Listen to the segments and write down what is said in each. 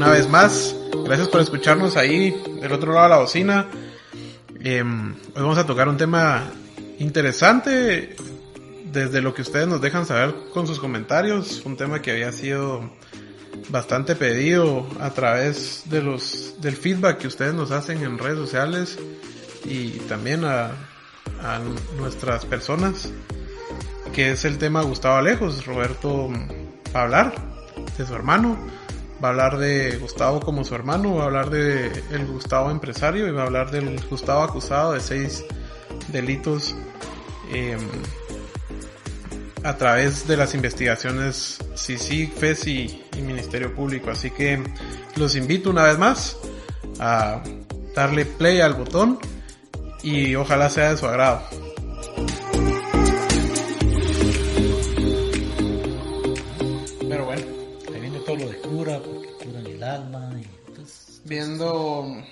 una vez más, gracias por escucharnos ahí del otro lado de la bocina. Hoy vamos a tocar un tema interesante desde lo que ustedes nos dejan saber con sus comentarios, un tema que había sido bastante pedido a través de del feedback que ustedes nos hacen en redes sociales y también a nuestras personas, que es el tema Gustavo Alejos. Roberto va a hablar de su hermano, va a hablar de Gustavo como su hermano, va a hablar de el Gustavo empresario y va a hablar del Gustavo acusado de 6 delitos a través de las investigaciones CICIG, FESI y Ministerio Público. Así que los invito una vez más a darle play al botón y ojalá sea de su agrado. Pero bueno, ahí viene todo lo de cura, porque curan el alma y entonces, viendo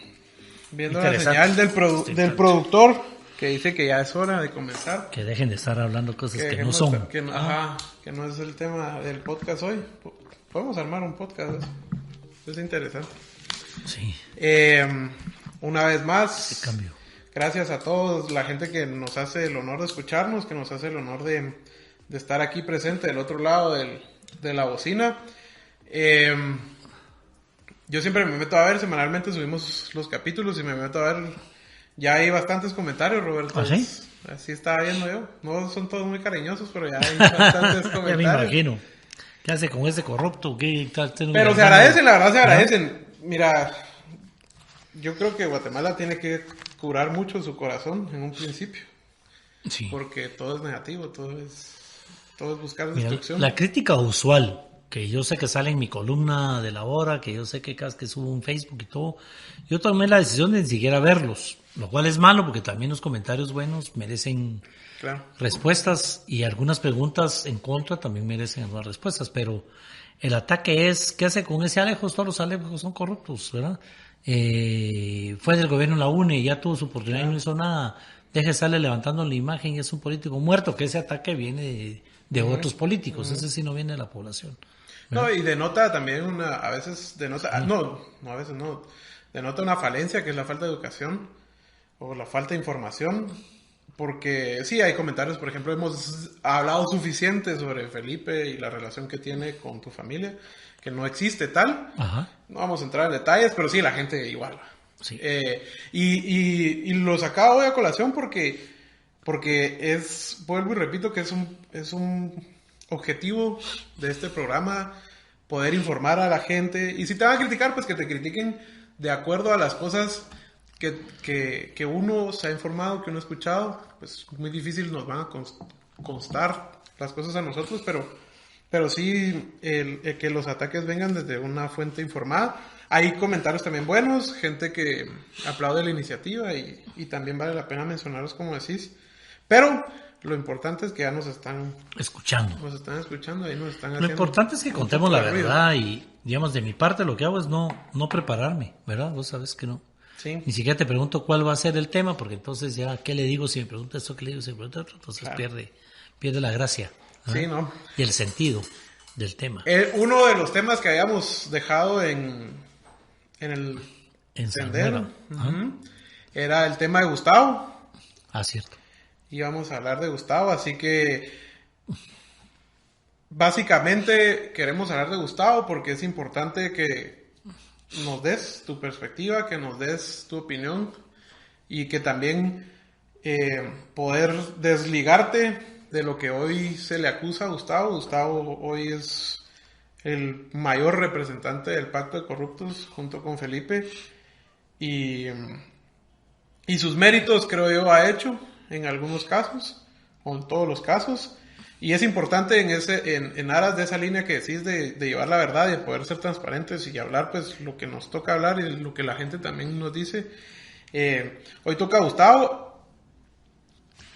la señal del productor que dice que ya es hora de comenzar. Que dejen de estar hablando cosas que no son. Que no es el tema del podcast hoy. Podemos armar un podcast. Es interesante. Sí. Una vez más, Qué cambio. Gracias a todos, la gente que nos hace el honor de escucharnos, que nos hace el honor de estar aquí presente del otro lado de la bocina. Yo siempre me meto a ver, semanalmente subimos los capítulos y me meto a ver. Ya hay bastantes comentarios, Roberto. ¿Ah, sí? Así estaba viendo yo. No son todos muy cariñosos, pero ya hay bastantes comentarios. Ya me imagino. ¿Qué hace con ese corrupto? Pero se agradecen, la verdad se agradecen. Mira, yo creo que Guatemala tiene que curar mucho su corazón en un principio. Sí. Porque todo es negativo, todo es buscar destrucción. La crítica usual, que yo sé que sale en mi columna de la hora, que yo sé que cada vez que subo un Facebook y todo, yo tomé la decisión de ni siquiera verlos, lo cual es malo porque también los comentarios buenos merecen respuestas y algunas preguntas en contra también merecen algunas respuestas, pero el ataque es, ¿qué hace con ese Alejos? Todos los Alejos son corruptos, ¿verdad? Fue del gobierno la UNE, ya tuvo su oportunidad y no hizo nada, deje estarle levantando la imagen y es un político muerto, que ese ataque viene de otros políticos, ese sí no viene de la población. No, y denota también denota una falencia, que es la falta de educación o la falta de información, porque sí hay comentarios, por ejemplo, hemos hablado suficiente sobre Felipe y la relación que tiene con tu familia, que no existe tal. Ajá. No vamos a entrar en detalles, pero sí, la gente igual. Sí. Y lo sacaba hoy a colación porque vuelvo y repito que es un objetivo de este programa poder informar a la gente, y si te van a criticar, pues que te critiquen de acuerdo a las cosas que uno se ha informado, que uno ha escuchado. Pues muy difícil nos van a constar las cosas a nosotros, pero sí que los ataques vengan desde una fuente informada. Hay comentarios también buenos, gente que aplaude la iniciativa y también vale la pena mencionarlos, como decís, pero lo importante es que ya nos están escuchando. Nos están escuchando, ahí nos están haciendo. Lo importante es que contemos la verdad y, digamos, de mi parte lo que hago es no prepararme, ¿verdad? Vos sabes que no. Sí. Ni siquiera te pregunto cuál va a ser el tema, porque entonces ya, ¿qué le digo si me pregunta esto? ¿Qué le digo si me pregunta otro? Entonces pierde la gracia. Sí, ¿no? Y el sentido del tema. Uno de los temas que habíamos dejado en el sendero era el tema de Gustavo. Ah, cierto. Íbamos a hablar de Gustavo, así que básicamente queremos hablar de Gustavo porque es importante que nos des tu perspectiva, que nos des tu opinión y que también poder desligarte de lo que hoy se le acusa a Gustavo. Gustavo hoy es el mayor representante del Pacto de Corruptos junto con Felipe y sus méritos, creo yo, ha hecho en algunos casos o en todos los casos, y es importante en aras de esa línea que decís de llevar la verdad y de poder ser transparentes y hablar pues lo que nos toca hablar y lo que la gente también nos dice. Hoy toca a Gustavo,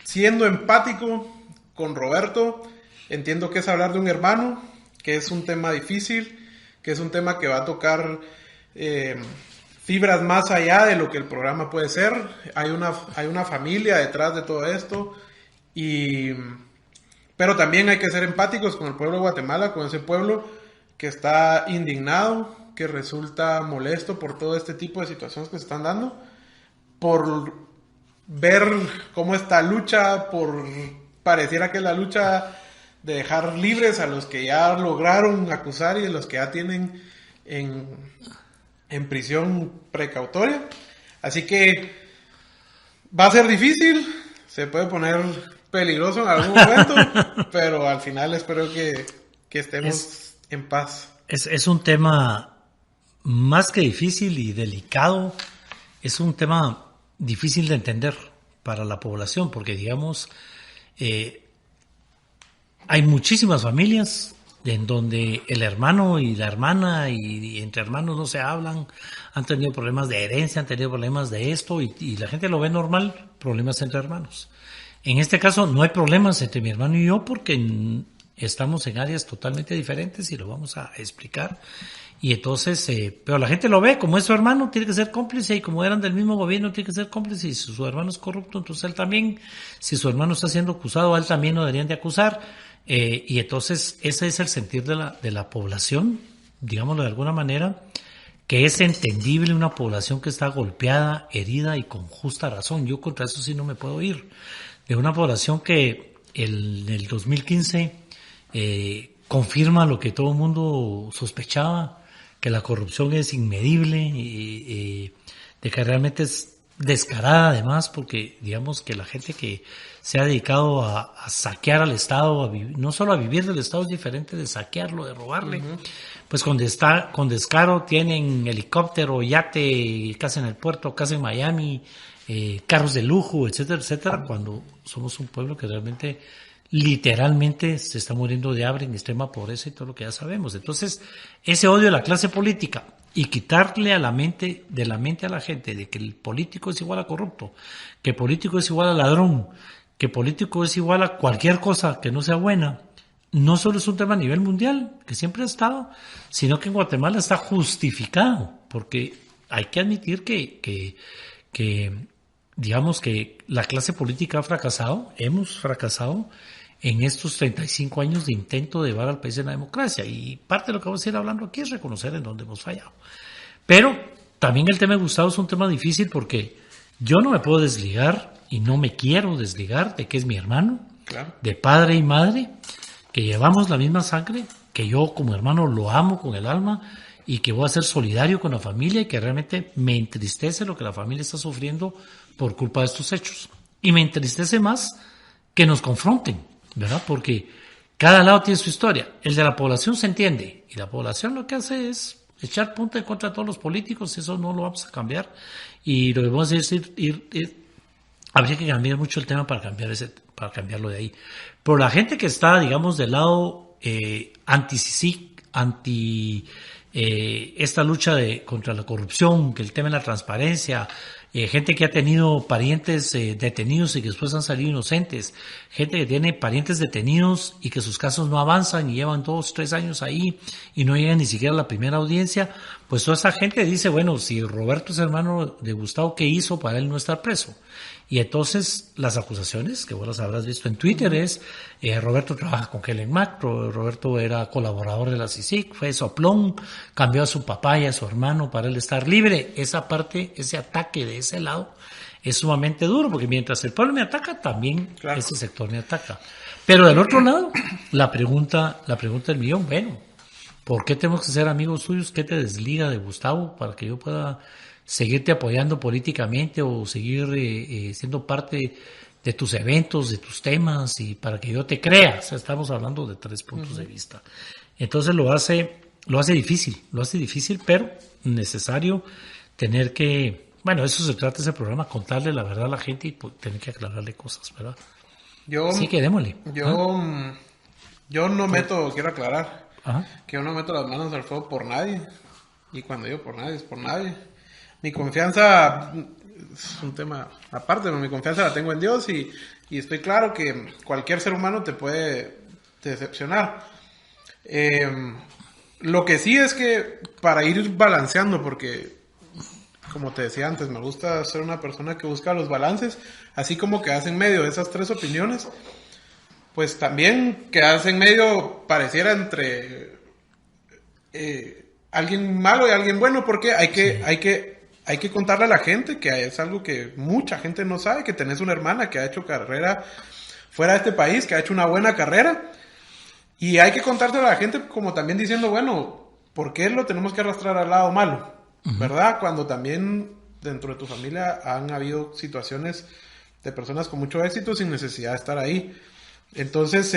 siendo empático con Roberto. Entiendo que es hablar de un hermano, que es un tema difícil, que es un tema que va a tocar fibras más allá de lo que el programa puede ser. Hay una familia detrás de todo esto, pero también hay que ser empáticos con el pueblo de Guatemala, con ese pueblo que está indignado que resulta molesto por todo este tipo de situaciones que se están dando, por ver cómo esta lucha, pareciera que es la lucha de dejar libres a los que ya lograron acusar y a los que ya tienen en prisión precautoria. Así que va a ser difícil, se puede poner peligroso en algún momento, pero al final espero que estemos en paz. Es un tema más que difícil y delicado, es un tema difícil de entender para la población, porque digamos, hay muchísimas familias en donde el hermano y la hermana y entre hermanos no se hablan, han tenido problemas de herencia, han tenido problemas de esto y la gente lo ve normal, problemas entre hermanos. En este caso no hay problemas entre mi hermano y yo porque estamos en áreas totalmente diferentes y lo vamos a explicar. Y entonces, pero la gente lo ve, como es su hermano, tiene que ser cómplice, y como eran del mismo gobierno, tiene que ser cómplice, y si su hermano es corrupto, entonces él también, si su hermano está siendo acusado, a él también lo deberían de acusar, y entonces ese es el sentir de la población, digámoslo de alguna manera, que es entendible una población que está golpeada, herida y con justa razón. Yo contra eso sí no me puedo ir. De una población que en el 2015 confirma lo que todo el mundo sospechaba, que la corrupción es inmedible, de que realmente es descarada además, porque digamos que la gente que se ha dedicado a saquear al Estado, no solo a vivir del Estado, es diferente de saquearlo, de robarle. Uh-huh. Pues con descaro tienen helicóptero, yate, casa en el puerto, casa en Miami, carros de lujo, etcétera, etcétera, cuando somos un pueblo que realmente literalmente se está muriendo de hambre en extrema pobreza y todo lo que ya sabemos. Entonces, ese odio de la clase política y quitarle de la mente a la gente de que el político es igual a corrupto, que el político es igual a ladrón, que el político es igual a cualquier cosa que no sea buena, no solo es un tema a nivel mundial, que siempre ha estado, sino que en Guatemala está justificado, porque hay que admitir que digamos que la clase política ha fracasado, hemos fracasado en estos 35 años de intento de llevar al país en la democracia. Y parte de lo que vamos a ir hablando aquí es reconocer en dónde hemos fallado. Pero también el tema de Gustavo es un tema difícil porque yo no me puedo desligar y no me quiero desligar de que es mi hermano, claro, de padre y madre, que llevamos la misma sangre, que yo como hermano lo amo con el alma y que voy a ser solidario con la familia y que realmente me entristece lo que la familia está sufriendo por culpa de estos hechos. Y me entristece más que nos confronten, ¿verdad? Porque cada lado tiene su historia. El de la población se entiende. Y la población lo que hace es echar punta en contra de todos los políticos. Eso no lo vamos a cambiar. Y lo que vamos a decir habría que cambiar mucho el tema para cambiarlo de ahí. Pero la gente que está, digamos, del lado anti esta lucha contra la corrupción, que el tema de la transparencia, gente que ha tenido parientes detenidos y que después han salido inocentes, gente que tiene parientes detenidos y que sus casos no avanzan y llevan 2, 3 años ahí y no llegan ni siquiera a la primera audiencia, pues toda esa gente dice, bueno, si Roberto es hermano de Gustavo, ¿qué hizo para él no estar preso? Y entonces las acusaciones, que vos las habrás visto en Twitter, es Roberto trabaja con Kellen Mack, Roberto era colaborador de la CICIG, fue soplón, cambió a su papá y a su hermano para él estar libre. Esa parte, ese ataque de ese lado es sumamente duro, porque mientras el pueblo me ataca, también claro, ese sector me ataca. Pero del otro lado, la pregunta del millón, bueno, ¿por qué tenemos que ser amigos suyos? ¿Qué te desliga de Gustavo para que yo pueda seguirte apoyando políticamente o seguir siendo parte de tus eventos, de tus temas y para que yo te crea? O sea, estamos hablando de 3 puntos de vista. Entonces lo hace difícil, pero necesario tener que, bueno, eso se trata ese programa, contarle la verdad a la gente y tener que aclararle cosas, ¿verdad? Sí, que démosle. Yo no meto, quiero aclarar, que yo no meto las manos al fuego por nadie. Y cuando digo por nadie, es por nadie. Mi confianza es un tema aparte, pero mi confianza la tengo en Dios y estoy claro que cualquier ser humano te puede decepcionar. Lo que sí es que para ir balanceando, porque como te decía antes, me gusta ser una persona que busca los balances, así como quedas en medio de esas 3 opiniones, pues también quedas en medio, pareciera entre alguien malo y alguien bueno, porque hay que contarle a la gente que es algo que mucha gente no sabe, que tenés una hermana que ha hecho carrera fuera de este país, que ha hecho una buena carrera, y hay que contárselo a la gente como también diciendo, bueno, ¿por qué lo tenemos que arrastrar al lado malo? ¿Verdad? Cuando también dentro de tu familia han habido situaciones de personas con mucho éxito sin necesidad de estar ahí. Entonces,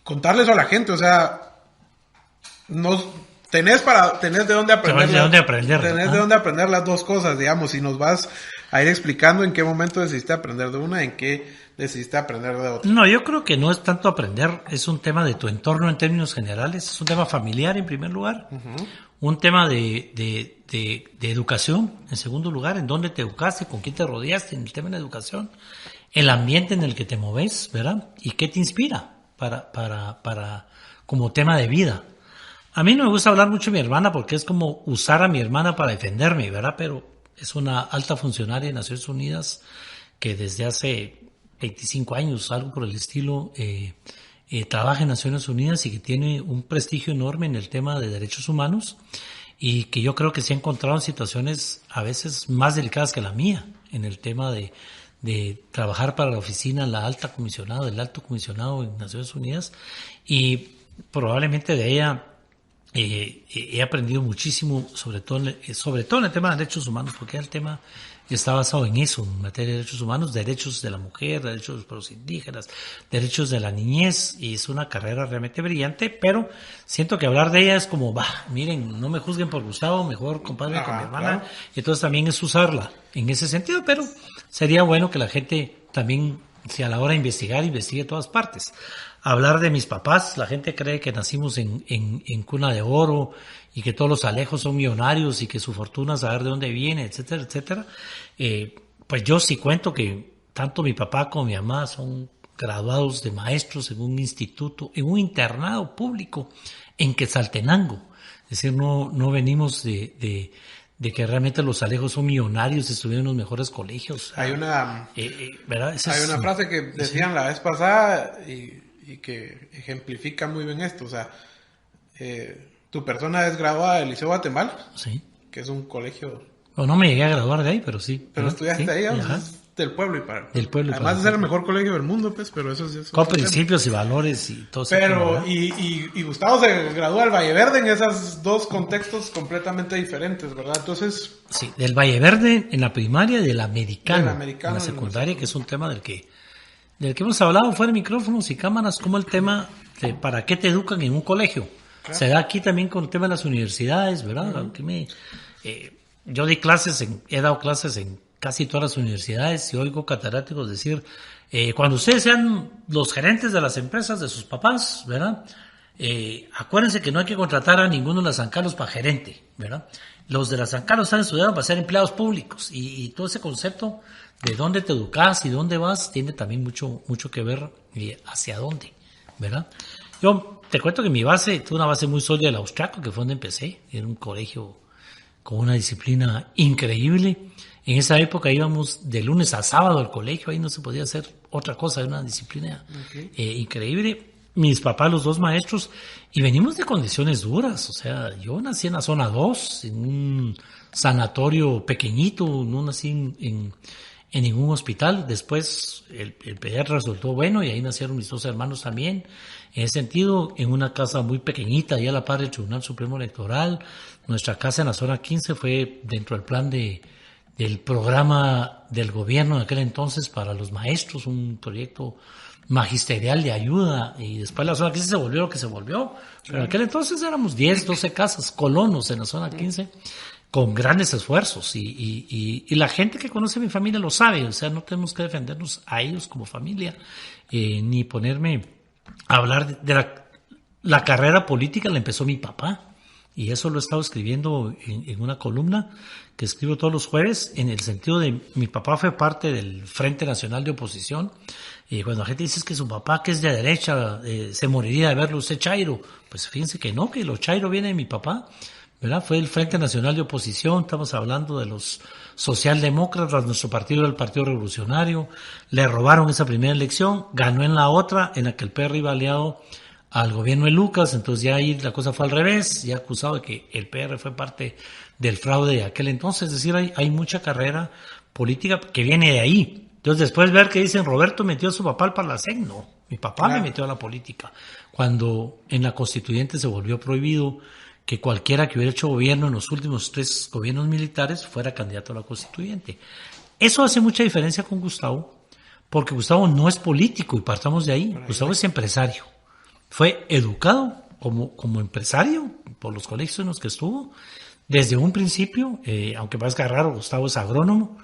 contarles a la gente, o sea, tenés de dónde aprender. Tenés de dónde aprender las dos cosas, digamos, y nos vas a ir explicando en qué momento decidiste aprender de una, en qué decidiste aprender de otra. No, yo creo que no es tanto aprender, es un tema de tu entorno en términos generales, es un tema familiar en primer lugar, un tema de educación en segundo lugar, en dónde te educaste, con quién te rodeaste en el tema de la educación, el ambiente en el que te moves, ¿verdad? Y qué te inspira para como tema de vida. A mí no me gusta hablar mucho de mi hermana porque es como usar a mi hermana para defenderme, ¿verdad? Pero es una alta funcionaria de Naciones Unidas que desde hace 25 años, algo por el estilo, trabaja en Naciones Unidas y que tiene un prestigio enorme en el tema de derechos humanos y que yo creo que se ha encontrado en situaciones a veces más delicadas que la mía en el tema de trabajar para la oficina del alto comisionado en Naciones Unidas, y probablemente de ella he aprendido muchísimo, sobre todo en el tema de derechos humanos, porque el tema está basado en eso, en materia de derechos humanos, derechos de la mujer, derechos de los pueblos indígenas, derechos de la niñez, y es una carrera realmente brillante, pero siento que hablar de ella es como, miren, no me juzguen por Gustavo, mejor compadre con mi hermana, claro. Entonces también es usarla en ese sentido, pero sería bueno que la gente también, si a la hora de investigar, investigue todas partes. Hablar de mis papás, la gente cree que nacimos en cuna de oro y que todos los Alejos son millonarios y que su fortuna saber de dónde viene, etcétera, etcétera. Pues yo sí cuento que tanto mi papá como mi mamá son graduados de maestros en un instituto, en un internado público en Quetzaltenango. Es decir, no venimos de que realmente los Alejos son millonarios, estuvieron en los mejores colegios. Hay una, ¿verdad? Hay una frase que decían la vez pasada y que ejemplifica muy bien esto, o sea, tu persona es graduada del Liceo Guatemala, sí, que es un colegio. No me llegué a graduar de ahí, pero sí. Pero estudiaste ahí, del pueblo y para. Del pueblo. Además de ser el mejor colegio del mundo, pues, pero eso es. Con principios y valores y todo eso. Pero, y Gustavo se gradúa del Valle Verde en esos dos contextos completamente diferentes, ¿verdad? Entonces. Sí, del Valle Verde en la primaria y del americano en la secundaria, que es un tema del que hemos hablado fuera de micrófonos y cámaras, como el tema de para qué te educan en un colegio. Claro. Se da aquí también con el tema de las universidades, ¿verdad? Uh-huh. Yo he dado clases en casi todas las universidades y oigo catedráticos decir, cuando ustedes sean los gerentes de las empresas de sus papás, ¿verdad? Acuérdense que no hay que contratar a ninguno de los San Carlos para gerente, ¿verdad? Los de la San Carlos están estudiando para ser empleados públicos y todo ese concepto de dónde te educas y dónde vas tiene también mucho que ver hacia dónde, ¿verdad? Yo te cuento que mi base, tuve una base muy sólida del Austriaco, que fue donde empecé, era un colegio con una disciplina increíble. En esa época íbamos de lunes a sábado al colegio, ahí no se podía hacer otra cosa, era una disciplina increíble. Mis papás, los dos maestros, y venimos de condiciones duras, o sea, yo nací en la zona 2, en un sanatorio pequeñito, no nací en ningún hospital. Después el pediatra resultó bueno y ahí nacieron mis dos hermanos también. En ese sentido, en una casa muy pequeñita, ahí a la par del Tribunal Supremo Electoral. Nuestra casa en la zona 15 fue dentro del plan del programa del gobierno de aquel entonces para los maestros, un proyecto magisterial de ayuda, y después la zona 15 se volvió lo que se volvió. Pero en aquel entonces éramos 10, 12 casas, colonos en la zona 15, con grandes esfuerzos, y la gente que conoce a mi familia lo sabe, o sea, no tenemos que defendernos a ellos como familia, ni ponerme a hablar de la carrera política. La empezó mi papá, y eso lo he estado escribiendo en una columna que escribo todos los jueves, en el sentido de mi papá fue parte del Frente Nacional de Oposición, y cuando la gente dice que su papá, que es de derecha, se moriría de verlo usted chairo, pues fíjense que no, que lo chairo viene de mi papá, ¿verdad? Fue el Frente Nacional de Oposición, estamos hablando de los socialdemócratas, nuestro partido era el Partido Revolucionario, le robaron esa primera elección, ganó en la otra, en la que el PRI iba aliado al gobierno de Lucas, entonces ya ahí la cosa fue al revés, ya acusado de que el PR fue parte del fraude de aquel entonces, es decir, hay mucha carrera política que viene de ahí. Entonces después ver que dicen Roberto metió a su papá al Parlacén, no, mi papá me metió a la política, cuando en la constituyente se volvió prohibido que cualquiera que hubiera hecho gobierno en los últimos 3 gobiernos militares fuera candidato a la constituyente. Eso hace mucha diferencia con Gustavo, porque Gustavo no es político y partamos de ahí. Gustavo es empresario. Fue educado como empresario por los colegios en los que estuvo. Desde un principio, aunque parezca raro, Gustavo es agrónomo.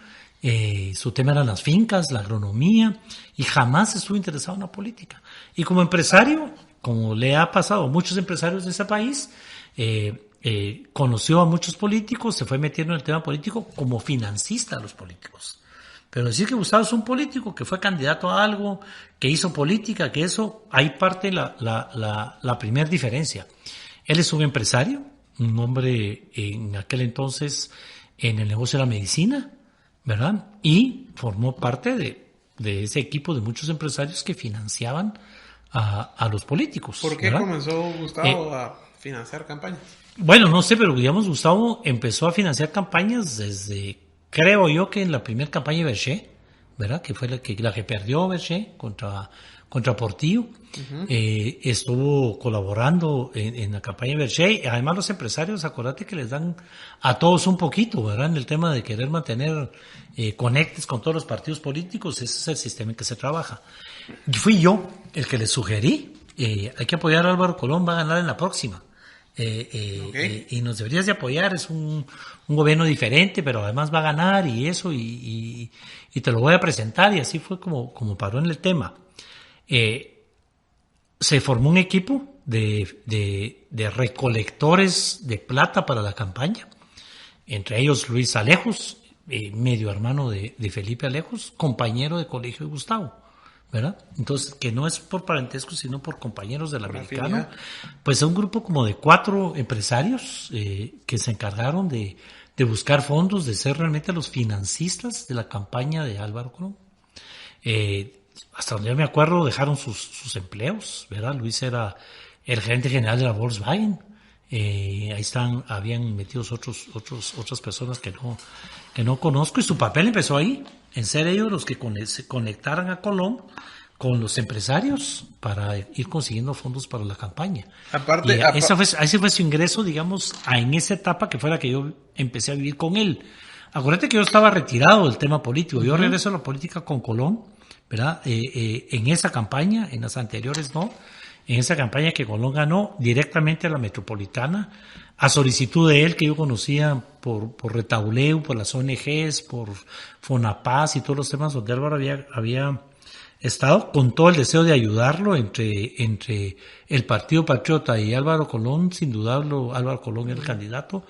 Su tema eran las fincas, la agronomía, y jamás estuvo interesado en la política. Y como empresario, como le ha pasado a muchos empresarios de ese país, conoció a muchos políticos, se fue metiendo en el tema político como financista a los políticos. Pero decir que Gustavo es un político, que fue candidato a algo, que hizo política, que eso, ahí parte la primera diferencia. Él es un empresario, un hombre en aquel entonces en el negocio de la medicina, ¿verdad? Y formó parte de ese equipo de muchos empresarios que financiaban a los políticos. ¿Por qué comenzó Gustavo a financiar campañas? Bueno, no sé, pero digamos, Gustavo empezó a financiar campañas desde, creo yo, que en la primera campaña de Berché, ¿verdad? Que fue la que perdió Berché contra Portillo. Uh-huh. Estuvo colaborando en la campaña de Berché. Además, los empresarios, acuérdate que les dan a todos un poquito, ¿verdad? En el tema de querer mantener conectes con todos los partidos políticos. Ese es el sistema en que se trabaja. Fui yo el que les sugerí. Hay que apoyar a Álvaro Colón, va a ganar en la próxima. Okay. Y nos deberías de apoyar, es un gobierno diferente, pero además va a ganar y eso, y te lo voy a presentar, y así fue como paró en el tema. Se formó un equipo de recolectores de plata para la campaña, entre ellos Luis Alejos, medio hermano de Felipe Alejos, compañero de colegio de Gustavo, ¿verdad? Entonces, que no es por parentesco, sino por compañeros del americano. Pues es un grupo como de 4 empresarios que se encargaron de buscar fondos, de ser realmente los financistas de la campaña de Álvaro Colón. Hasta donde yo me acuerdo, dejaron sus empleos, ¿verdad? Luis era el gerente general de la Volkswagen. Ahí habían metidos otras personas que no conozco, y su papel empezó ahí, en ser ellos los que se conectaran a Colón con los empresarios para ir consiguiendo fondos para la campaña. Ese fue su ingreso, digamos, en esa etapa que fue la que yo empecé a vivir con él. Acuérdate que yo estaba retirado del tema político. Yo regreso a la política con Colón, ¿verdad? En esa campaña, en las anteriores no. En esa campaña que Colón ganó directamente a la Metropolitana, a solicitud de él, que yo conocía por Retauleu, por las ONGs, por Fonapaz y todos los temas donde Álvaro había estado, con todo el deseo de ayudarlo entre el Partido Patriota y Álvaro Colón. Sin dudarlo, Álvaro Colón era el candidato.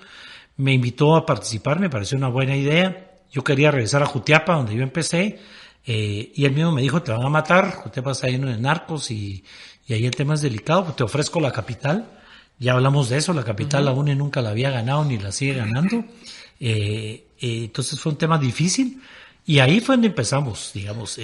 Me invitó a participar, me pareció una buena idea. Yo quería regresar a Jutiapa, donde yo empecé, y él mismo me dijo, te van a matar, Jutiapa está lleno de narcos y ahí el tema es delicado, pues te ofrezco la capital. Ya hablamos de eso, la capital la UNE nunca la había ganado ni la sigue ganando. Entonces fue un tema difícil, y ahí fue donde empezamos, digamos.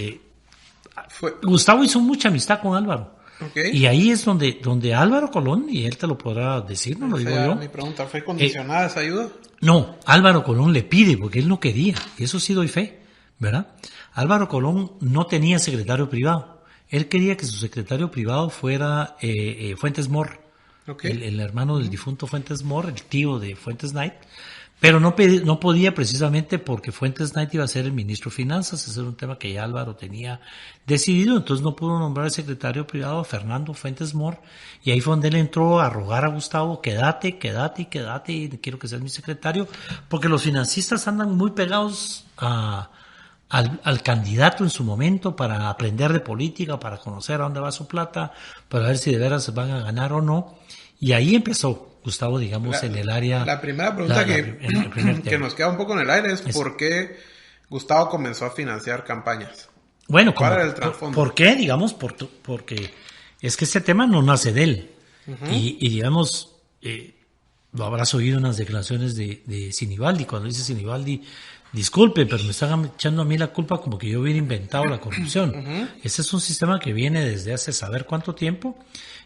Gustavo hizo mucha amistad con Álvaro. Okay. Y ahí es donde Álvaro Colón, y él te lo podrá decir, no lo digo yo. Mi pregunta, ¿fue condicionada esa ayuda? No, Álvaro Colón le pide, porque él no quería, y eso sí doy fe, ¿verdad? Álvaro Colón no tenía secretario privado. Él quería que su secretario privado fuera Fuentes Mohr, el hermano del difunto Fuentes Mohr, el tío de Fuentes Knight, pero no podía, precisamente porque Fuentes Knight iba a ser el ministro de Finanzas. Ese era un tema que ya Álvaro tenía decidido, entonces no pudo nombrar el secretario privado a Fernando Fuentes Mohr, y ahí fue donde él entró a rogar a Gustavo, quédate, y quiero que seas mi secretario, porque los financistas andan muy pegados al candidato en su momento para aprender de política, para conocer a dónde va su plata, para ver si de veras van a ganar o no. Y ahí empezó Gustavo, digamos, en el área... La primera pregunta que nos queda un poco en el aire es ¿por qué Gustavo comenzó a financiar campañas? Bueno, ¿por qué? Digamos, porque es que ese tema no nace de él. Y digamos, lo habrás oído en las declaraciones de Sinibaldi. Cuando dice Sinibaldi, disculpe, pero me están echando a mí la culpa como que yo hubiera inventado la corrupción. Ese es un sistema que viene desde hace saber cuánto tiempo,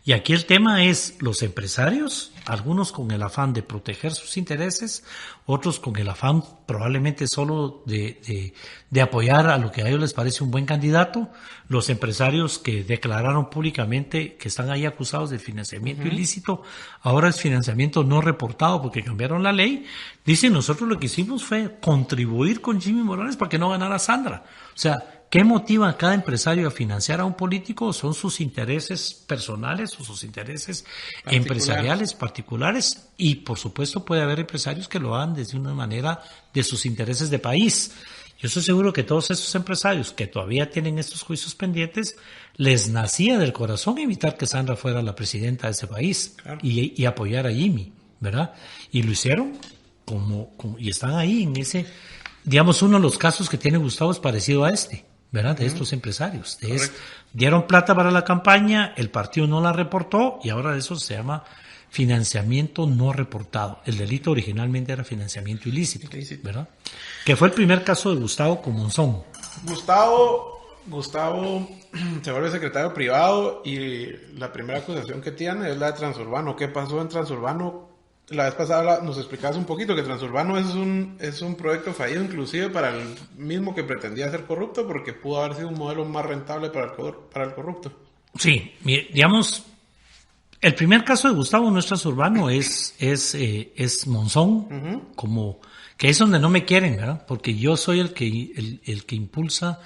Y aquí el tema es los empresarios, algunos con el afán de proteger sus intereses, otros con el afán probablemente solo de apoyar a lo que a ellos les parece un buen candidato, los empresarios que declararon públicamente que están ahí acusados de financiamiento ilícito, ahora es financiamiento no reportado porque cambiaron la ley, dicen nosotros lo que hicimos fue contribuir con Jimmy Morales para que no ganara Sandra. O sea, ¿qué motiva a cada empresario a financiar a un político? Son sus intereses personales o sus intereses empresariales particulares, y por supuesto puede haber empresarios que lo hagan desde una manera de sus intereses de país. Yo estoy seguro que todos esos empresarios que todavía tienen estos juicios pendientes, les nacía del corazón evitar que Sandra fuera la presidenta de ese país, claro, y apoyar a Jimmy, ¿verdad? Y lo hicieron y están ahí en ese, digamos, uno de los casos que tiene Gustavo es parecido a este, ¿verdad? De estos empresarios. Dieron plata para la campaña, el partido no la reportó y ahora eso se llama financiamiento no reportado. El delito originalmente era financiamiento ilícito, ¿verdad? Que fue el primer caso de Gustavo con Monzón. Gustavo se vuelve secretario privado y la primera acusación que tiene es la de Transurbano. ¿Qué pasó en Transurbano? La vez pasada nos explicabas un poquito que Transurbano es un proyecto fallido inclusive para el mismo que pretendía ser corrupto, porque pudo haber sido un modelo más rentable para el corrupto. Sí, digamos, el primer caso de Gustavo no es Transurbano, es Monzón, como que es donde no me quieren, ¿verdad? Porque yo soy el que impulsa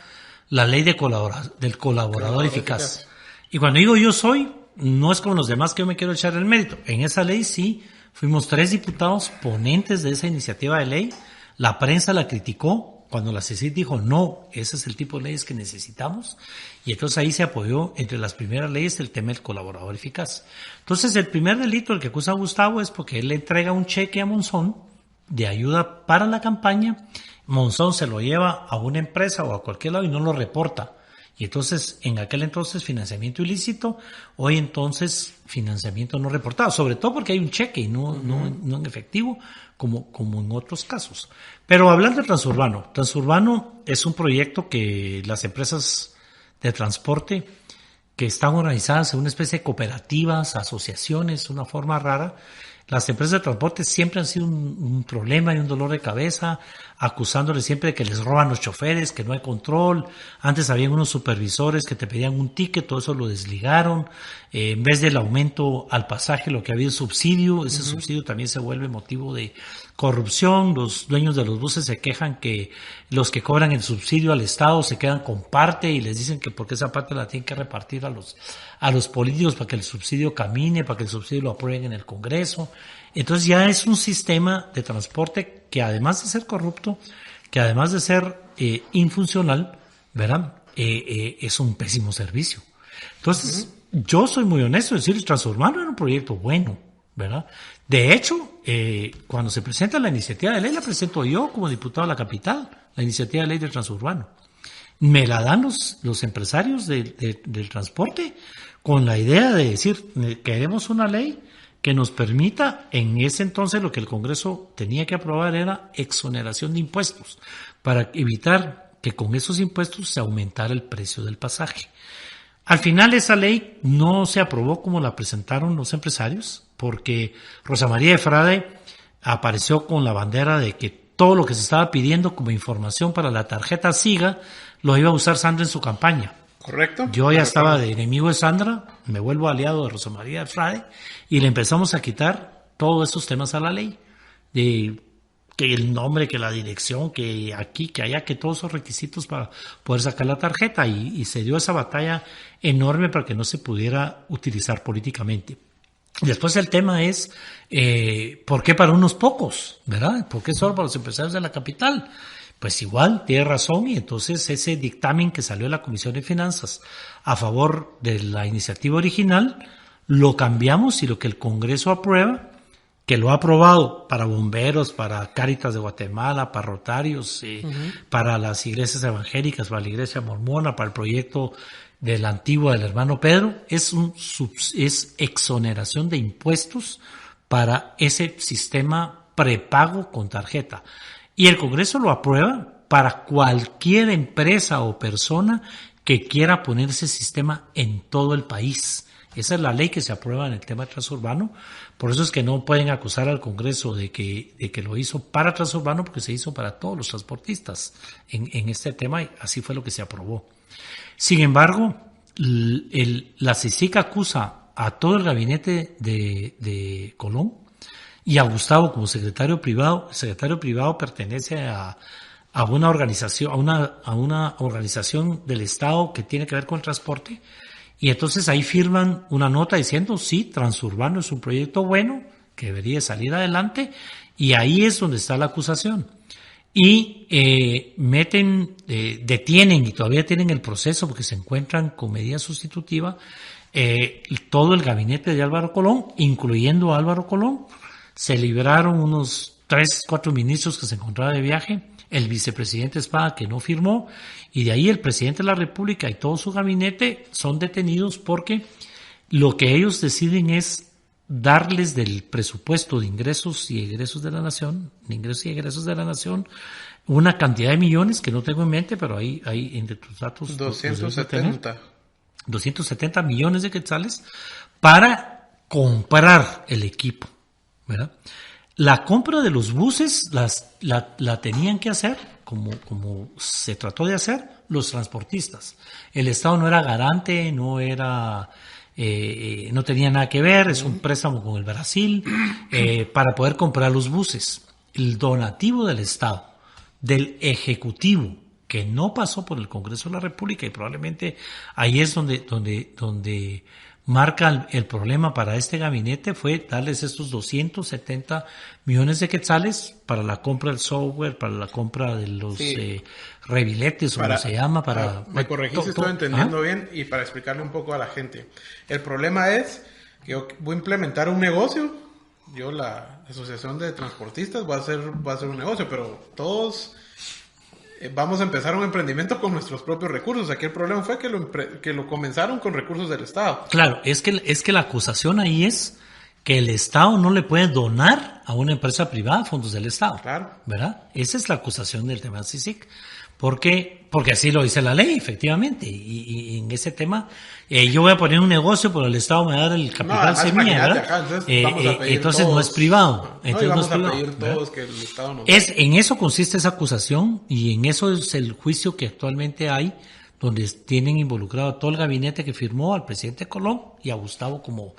la ley del colaborador eficaz. Y cuando digo yo soy, no es como los demás que yo me quiero echar el mérito. En esa ley sí. Fuimos 3 diputados ponentes de esa iniciativa de ley. La prensa la criticó cuando la CECIT dijo no, ese es el tipo de leyes que necesitamos. Y entonces ahí se apoyó entre las primeras leyes el tema del colaborador eficaz. Entonces el primer delito, el que acusa a Gustavo, es porque él le entrega un cheque a Monzón de ayuda para la campaña. Monzón se lo lleva a una empresa o a cualquier lado y no lo reporta. Y entonces, en aquel entonces, financiamiento ilícito, hoy entonces, financiamiento no reportado, sobre todo porque hay un cheque y no en efectivo, como en otros casos. Pero hablando de Transurbano es un proyecto que las empresas de transporte, que están organizadas en una especie de cooperativas, asociaciones, una forma rara. Las empresas de transporte siempre han sido un problema y un dolor de cabeza, acusándoles siempre de que les roban los choferes, que no hay control. Antes habían unos supervisores que te pedían un ticket, todo eso lo desligaron. En vez del aumento al pasaje, lo que había es subsidio. Ese subsidio también se vuelve motivo de corrupción. Los dueños de los buses se quejan que los que cobran el subsidio al Estado se quedan con parte y les dicen que porque esa parte la tienen que repartir a los políticos para que el subsidio camine, para que el subsidio lo aprueben en el Congreso. Entonces ya es un sistema de transporte que además de ser corrupto, que además de ser infuncional, ¿verdad? Es un pésimo servicio. Entonces, yo soy muy honesto, decir, el Transurbano era un proyecto bueno, ¿verdad? De hecho, cuando se presenta la iniciativa de ley, la presento yo como diputado de la capital, la iniciativa de ley del Transurbano. Me la dan los empresarios del transporte con la idea de decir, queremos una ley que nos permita, en ese entonces lo que el Congreso tenía que aprobar era exoneración de impuestos, para evitar que con esos impuestos se aumentara el precio del pasaje. Al final esa ley no se aprobó como la presentaron los empresarios, porque Rosa María de Frade apareció con la bandera de que todo lo que se estaba pidiendo como información para la tarjeta SIGA lo iba a usar Sandra en su campaña. Correcto. Yo ya estaba de enemigo de Sandra, me vuelvo aliado de Rosa María de Frade y le empezamos a quitar todos estos temas a la ley, de que el nombre, que la dirección, que aquí, que allá, que todos esos requisitos para poder sacar la tarjeta, y se dio esa batalla enorme para que no se pudiera utilizar políticamente. Después el tema es, ¿por qué para unos pocos? ¿Verdad? ¿Por qué solo para los empresarios de la capital? Pues igual, tiene razón, y entonces ese dictamen que salió de la Comisión de Finanzas a favor de la iniciativa original, lo cambiamos y lo que el Congreso aprueba, que lo ha aprobado para bomberos, para Cáritas de Guatemala, para Rotarios, para las iglesias evangélicas, para la iglesia mormona, para el proyecto de la antigua del hermano Pedro, es exoneración de impuestos para ese sistema prepago con tarjeta. Y el Congreso lo aprueba para cualquier empresa o persona que quiera poner ese sistema en todo el país. Esa es la ley que se aprueba en el tema transurbano. Por eso es que no pueden acusar al Congreso de que lo hizo para transurbano, porque se hizo para todos los transportistas en este tema, y así fue lo que se aprobó. Sin embargo, la CICIC acusa a todo el gabinete de Colón y a Gustavo como secretario privado. El secretario privado pertenece a una organización, a una organización del Estado que tiene que ver con el transporte, y entonces ahí firman una nota diciendo sí, Transurbano es un proyecto bueno que debería salir adelante, y ahí es donde está la acusación. Y detienen, y todavía tienen el proceso porque se encuentran con medida sustitutiva, todo el gabinete de Álvaro Colón, incluyendo a Álvaro Colón. Se liberaron unos 3-4 ministros que se encontraban de viaje, el vicepresidente Espada, que no firmó, y de ahí el presidente de la República y todo su gabinete son detenidos porque lo que ellos deciden es darles del presupuesto de ingresos y egresos de la nación, una cantidad de millones que no tengo en mente, pero ahí entre tus datos 270 millones de quetzales para comprar el equipo, ¿verdad? La compra de los buses la tenían que hacer, como se trató de hacer, los transportistas. El Estado no era garante, no tenía nada que ver, es un préstamo con el Brasil, para poder comprar los buses. El donativo del Estado, del Ejecutivo, que no pasó por el Congreso de la República, y probablemente ahí es donde marca el problema para este gabinete, fue darles estos 270 millones de quetzales para la compra del software, para la compra de los reviletes, como se llama, me corregí si estoy entendiendo bien, y para explicarle un poco a la gente. El problema es que yo voy a implementar un negocio, yo, la Asociación de Transportistas, va a hacer un negocio, pero todos vamos a empezar un emprendimiento con nuestros propios recursos. Aquí el problema fue que lo comenzaron con recursos del Estado. Claro, es que la acusación ahí es que el Estado no le puede donar a una empresa privada fondos del Estado. Claro. ¿Verdad? Esa es la acusación del tema CICIC. Porque así lo dice la ley, efectivamente. Y en ese tema, yo voy a poner un negocio, pero el Estado me va a dar el capital semilla, ¿verdad? Entonces no es privado. Vamos a pedir todos que el Estado nos... En eso consiste esa acusación, y en eso es el juicio que actualmente hay, donde tienen involucrado a todo el gabinete que firmó, al presidente Colón y a Gustavo como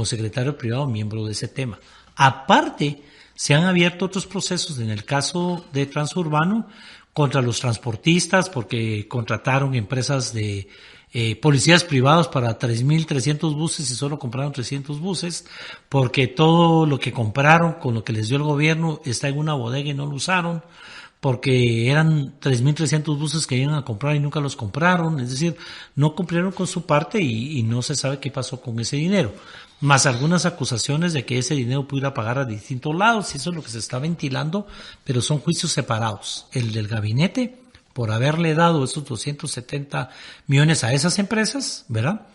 secretario privado, miembro de ese tema. Aparte, se han abierto otros procesos en el caso de Transurbano contra los transportistas, porque contrataron empresas de policías privados para 3.300 buses y solo compraron 300 buses, porque todo lo que compraron con lo que les dio el gobierno está en una bodega y no lo usaron, porque eran 3.300 buses que iban a comprar y nunca los compraron. Es decir, no cumplieron con su parte y no se sabe qué pasó con ese dinero. Más algunas acusaciones de que ese dinero pudiera pagar a distintos lados, y eso es lo que se está ventilando, pero son juicios separados. El del gabinete, por haberle dado esos 270 millones a esas empresas, ¿verdad?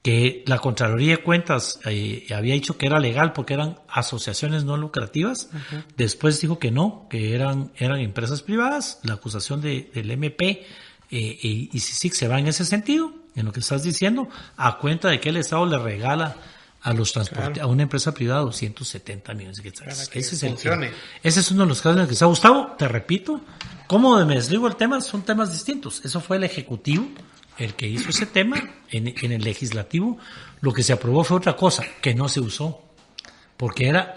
Que la Contraloría de Cuentas había dicho que era legal porque eran asociaciones no lucrativas. Uh-huh. Después dijo que no, que eran empresas privadas. La acusación del MP y CICIC se va en ese sentido, en lo que estás diciendo, a cuenta de que el Estado le regala a los transportes, a una empresa privada, 270 millones de quetzales. Ese es uno de los casos en el que está. Gustavo, te repito, ¿cómo me desligo el tema? Son temas distintos. Eso fue el Ejecutivo el que hizo ese tema. En el Legislativo lo que se aprobó fue otra cosa, que no se usó, porque era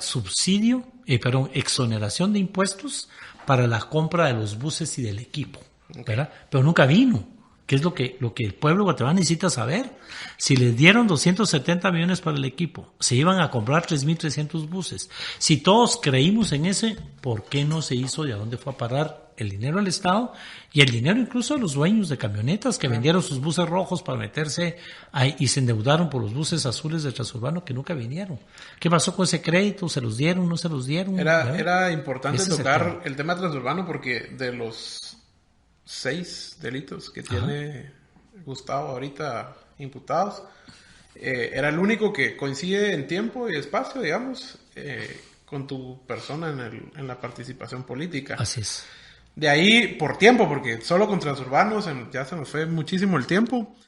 exoneración de impuestos para la compra de los buses y del equipo, ¿verdad? Pero nunca vino. ¿Qué es lo que el pueblo guatemalteco necesita saber? Si les dieron 270 millones para el equipo, se iban a comprar 3.300 buses. Si todos creímos en ese, ¿por qué no se hizo? ¿Y a dónde fue a parar el dinero al Estado? Y el dinero incluso a los dueños de camionetas que vendieron sus buses rojos para meterse ahí y se endeudaron por los buses azules de Transurbano que nunca vinieron. ¿Qué pasó con ese crédito? ¿Se los dieron? ¿No se los dieron? Era importante tocar el tema Transurbano porque de los 6 delitos que tiene Gustavo ahorita imputados, era el único que coincide en tiempo y espacio, digamos, con tu persona en la participación política. Así es. De ahí, por tiempo, porque solo con Transurbano ya se nos fue muchísimo el tiempo.